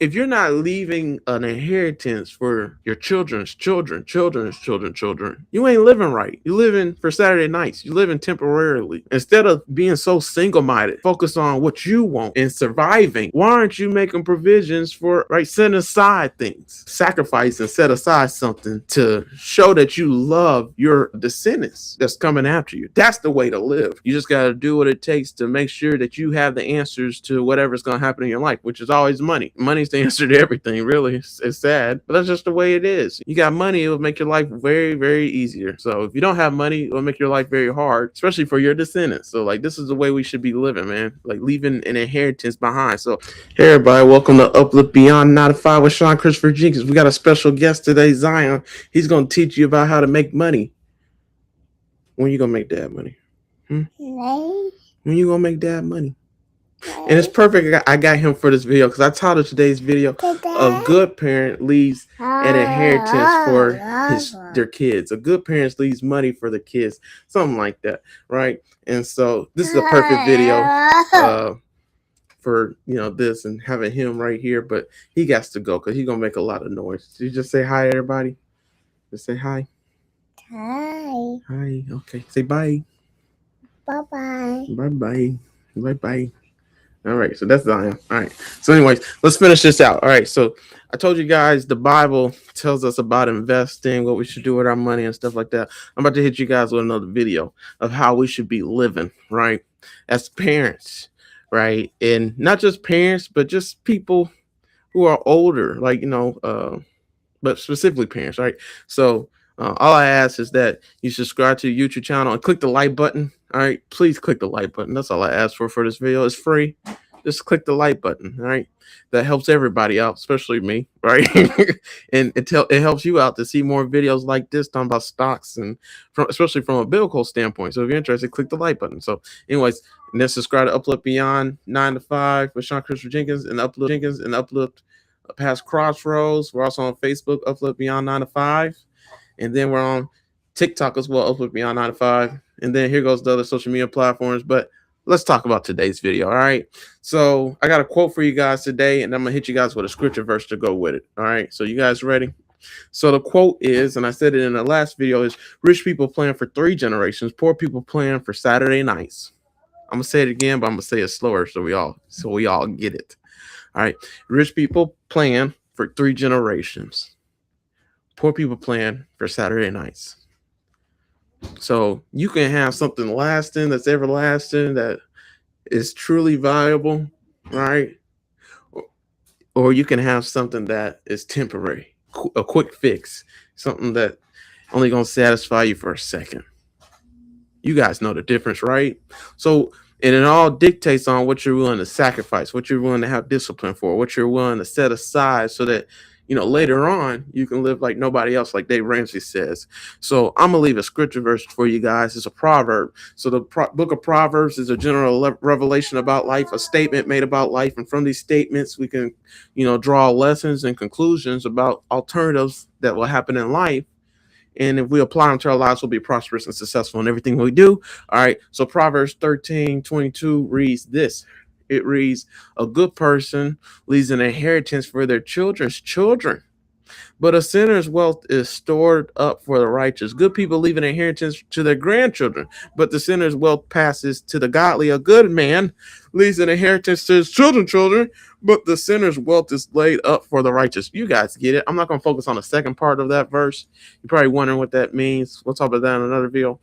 if you're not leaving an inheritance for your children's children, you ain't living right. You're living for Saturday nights. You're living temporarily. Instead of being so single-minded, focus on what you want and surviving. Why aren't you making provisions for, right, setting aside things, sacrifice and set aside something to show that you love your descendants that's coming after you? That's the way to live. You just got to do what it takes to make sure that you have the answers to whatever's going to happen in your life, which is always money. Money's the answer to everything, really. It's sad, but that's just the way it is. You got money, it'll make your life very, very easier. So if you don't have money, it'll make your life very hard, especially for your descendants. So, like, this is the way we should be living, man. Like, leaving an inheritance behind. So, hey, everybody, welcome to Uplift Beyond 9 to 5 with Sean Christopher Jenkins. We got a special guest today, Zion. He's going to teach you about how to make money. When you going to make that money? When you going to make that money? And it's perfect. I got him for this video because I titled today's video, "A Good Parent Leaves an Inheritance for their Kids." A good parent leaves money for the kids. Something like that, right? And so this is a perfect video for, this and having him right here. But he got to go because he's going to make a lot of noise. Did you just say hi, everybody? Just say hi. Hi. Hi. Okay. Say bye. Bye-bye. Bye-bye. Bye-bye. All right, so that's Zion. All right. So, anyways, let's finish this out. All right. So, I told you guys the Bible tells us about investing, what we should do with our money, and stuff like that. I'm about to hit you guys with another video of how we should be living, right, as parents, right, and not just parents, but just people who are older, like but specifically parents, right? So, all I ask is that you subscribe to the YouTube channel and click the like button. All right, please click the like button. That's all I ask for this video. It's free. Just click the like button. All right, that helps everybody out, especially me, right? And it helps you out to see more videos like this talking about stocks and especially from a biblical standpoint. So if you're interested, click the like button. So, anyways, and then subscribe to Uplift Beyond 9 to 5 with Sean Christopher Jenkins and Uplift past Crossroads. We're also on Facebook, Uplift Beyond 9 to 5. And then we're on TikTok as well, Uplift Beyond 9 to 5. And then here goes the other social media platforms. But let's talk about today's video. All right. So I got a quote for you guys today, and I'm going to hit you guys with a scripture verse to go with it. All right. So you guys ready? So the quote is, and I said it in the last video, is rich people plan for 3 generations, poor people plan for Saturday nights. I'm going to say it again, but I'm going to say it slower so we all get it. All right. Rich people plan for 3 generations. Poor people plan for Saturday nights. So you can have something lasting, that's everlasting, that is truly valuable, right? Or you can have something that is temporary, a quick fix, something that only going to satisfy you for a second. You guys know the difference, right? So, and it all dictates on what you're willing to sacrifice, what you're willing to have discipline for, what you're willing to set aside so that, later on you can live like nobody else, like Dave Ramsey says. So I'm gonna leave a scripture verse for you guys. It's a proverb. So the book of Proverbs is a general revelation about life, a statement made about life, and from these statements we can, draw lessons and conclusions about alternatives that will happen in life. And if we apply them to our lives, we'll be prosperous and successful in everything we do. All right. So Proverbs 13:22 reads this. It reads, "A good person leaves an inheritance for their children's children, but a sinner's wealth is stored up for the righteous." Good people leave an inheritance to their grandchildren, but the sinner's wealth passes to the godly. A good man leaves an inheritance to his children, but the sinner's wealth is laid up for the righteous. You guys get it. I'm not going to focus on the second part of that verse. You're probably wondering what that means. We'll talk about that in another video.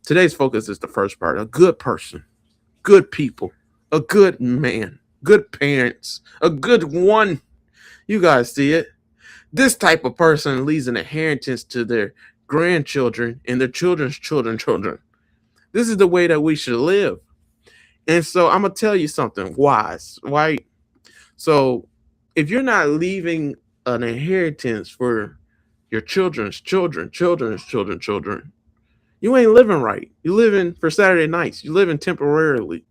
Today's focus is the first part. A good person, good people, a good man, good parents, a good one. You guys see it. This type of person leaves an inheritance to their grandchildren and their children's children. This is the way that we should live. And so I'm going to tell you something wise, right? So if you're not leaving an inheritance for your children's children, you ain't living right. You're living for Saturday nights. You're living temporarily.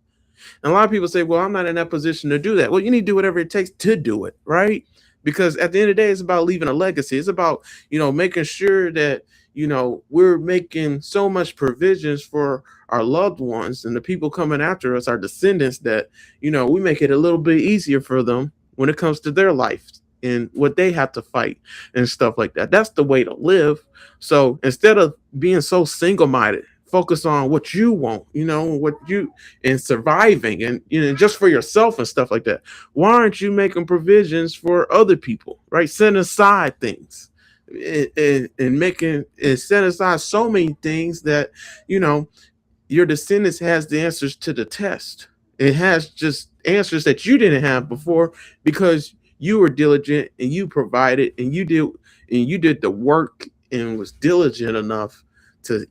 And a lot of people say, well, I'm not in that position to do that. Well, you need to do whatever it takes to do it, right? Because at the end of the day, it's about leaving a legacy. It's about, making sure that, we're making so much provisions for our loved ones and the people coming after us, our descendants, that, we make it a little bit easier for them, when it comes to their life and what they have to fight and stuff like that. That's the way to live. So instead of being so single-minded, focus on what you want, what you and surviving and just for yourself and stuff like that. Why aren't you making provisions for other people, right? Setting aside things and making and set aside so many things that you know your descendants has the answers to the test. It has just answers that you didn't have before because you were diligent and you provided and you did the work and was diligent enough to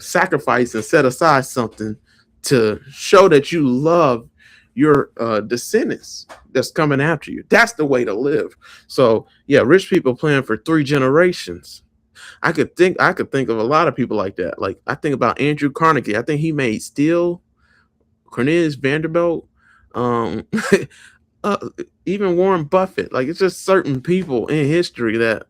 sacrifice and set aside something to show that you love your descendants that's coming after you. That's the way to live. So yeah, rich people plan for 3 generations. I could think of a lot of people like that. Like I think about Andrew Carnegie. I think he made Steel, Cornelius Vanderbilt, um, uh, even Warren Buffett. Like it's just certain people in history that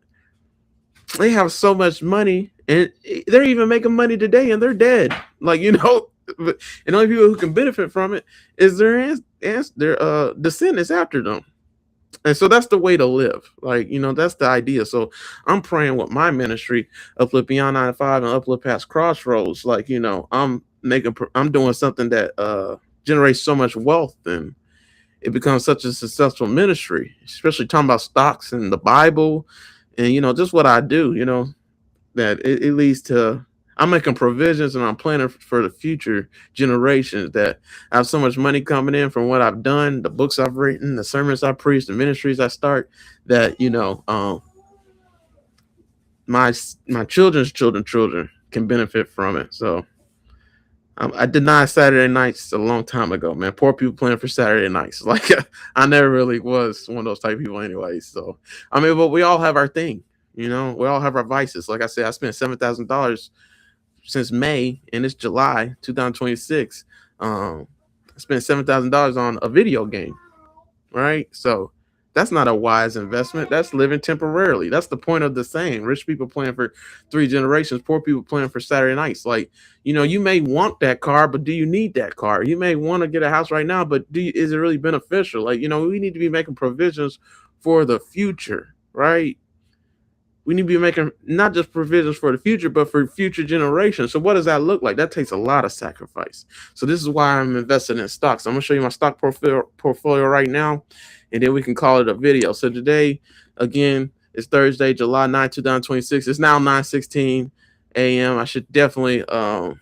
they have so much money and they're even making money today and they're dead. Like and the only people who can benefit from it is their descendants after them. And so that's the way to live. Like, that's the idea. So I'm praying with my ministry, Uplift Beyond 9 to 5 and Uplift past Crossroads. Like, I'm doing something that generates so much wealth and it becomes such a successful ministry, especially talking about stocks and the Bible and, just what I do, that it leads to I'm making provisions and I'm planning for the future generations that I have so much money coming in from what I've done, the books I've written, the sermons I preach, the ministries I start that, my my children can benefit from it. So I denied Saturday nights a long time ago, man. Poor people playing for Saturday nights. Like I never really was one of those type of people anyway. So I mean, but we all have our thing, we all have our vices. Like I said, I spent $7,000 since May and it's July 2026. I spent $7,000 on a video game, right? So that's not a wise investment. That's living temporarily. That's the point of the saying. Rich people playing for 3 generations, poor people playing for Saturday nights. Like, you may want that car, but do you need that car? You may want to get a house right now, but is it really beneficial? Like, we need to be making provisions for the future, right? We need to be making not just provisions for the future, but for future generations. So what does that look like? That takes a lot of sacrifice. So this is why I'm invested in stocks. I'm gonna show you my stock portfolio right now, and then we can call it a video. So today, again, it's Thursday, July 9th, 2026. It's now 9:16 a.m. I should definitely I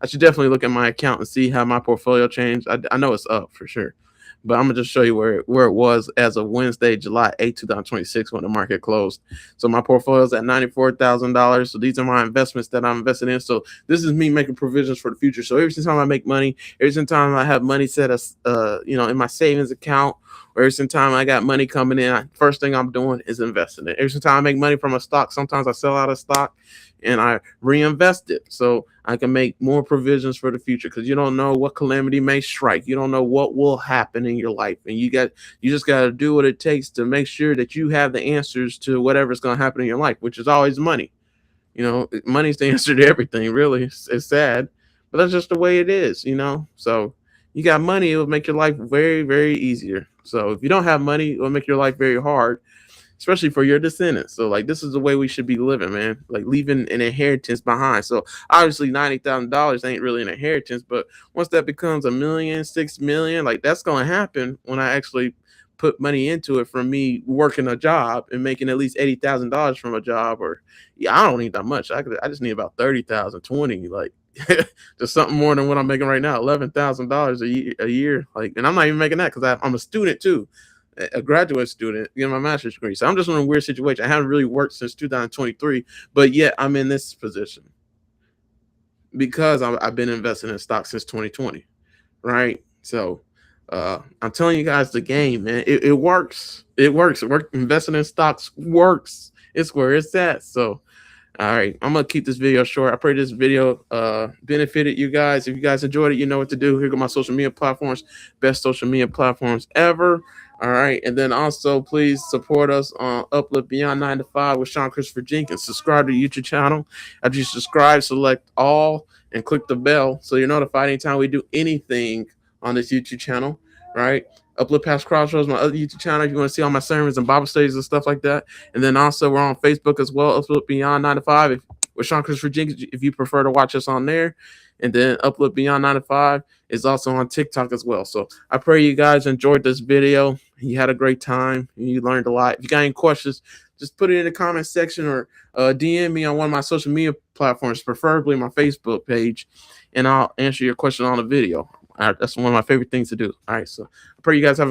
should definitely look at my account and see how my portfolio changed. I know it's up for sure. But I'm gonna just show you where it was as of Wednesday, July 8th, 2026, when the market closed. So my portfolio is at $94,000. So these are my investments that I'm invested in. So this is me making provisions for the future. So every single time I make money, every single time I have money set as in my savings account, or every single time I got money coming in, first thing I'm doing is investing it. Every single time I make money from a stock, sometimes I sell out a stock and I reinvest it so I can make more provisions for the future, because you don't know what calamity may strike. You don't know what will happen in your life, and you just got to do what it takes to make sure that you have the answers to whatever's going to happen in your life, which is always money. Money's the answer to everything, really. It's sad, but that's just the way it is. So you got money, it will make your life very, very easier. So if you don't have money, it will make your life very hard, especially for your descendants. So like this is the way we should be living, man. Like leaving an inheritance behind. So obviously $90,000 ain't really an inheritance, but once that becomes 1 million, 6 million, like that's gonna happen when I actually put money into it from me working a job and making at least $80,000 from a job. Or yeah, I don't need that much. I just need about 30,000, 20, like just something more than what I'm making right now, $11,000 a year. Like, and I'm not even making that because I'm a student too, a graduate student, my master's degree. So I'm just in a weird situation. I haven't really worked since 2023, but yet I'm in this position because I've been investing in stocks since 2020, right? So I'm telling you guys the game, man. It works. It works. Investing in stocks works. It's where it's at. So all right, I'm gonna keep this video short. I pray this video benefited you guys. If you guys enjoyed it, you know what to do. Here go my social media platforms, best social media platforms ever. All right, and then also please support us on Uplift Beyond 9 to 5 with Sean Christopher Jenkins. Subscribe to the YouTube channel. After you subscribe, select all and click the bell so you're notified anytime we do anything on this YouTube channel. right? Uplift past Crossroads, my other YouTube channel. If you want to see all my sermons and Bible studies and stuff like that. And then also we're on Facebook as well, Uplift Beyond 9 to 5. With Sean Christopher Jenkins, if you prefer to watch us on there. And then Uplift Beyond 9 to 5 is also on TikTok as well. So I pray you guys enjoyed this video. You had a great time. And you learned a lot. If you got any questions, just put it in the comment section or DM me on one of my social media platforms, preferably my Facebook page, and I'll answer your question on the video. That's one of my favorite things to do. All right, so I pray you guys have a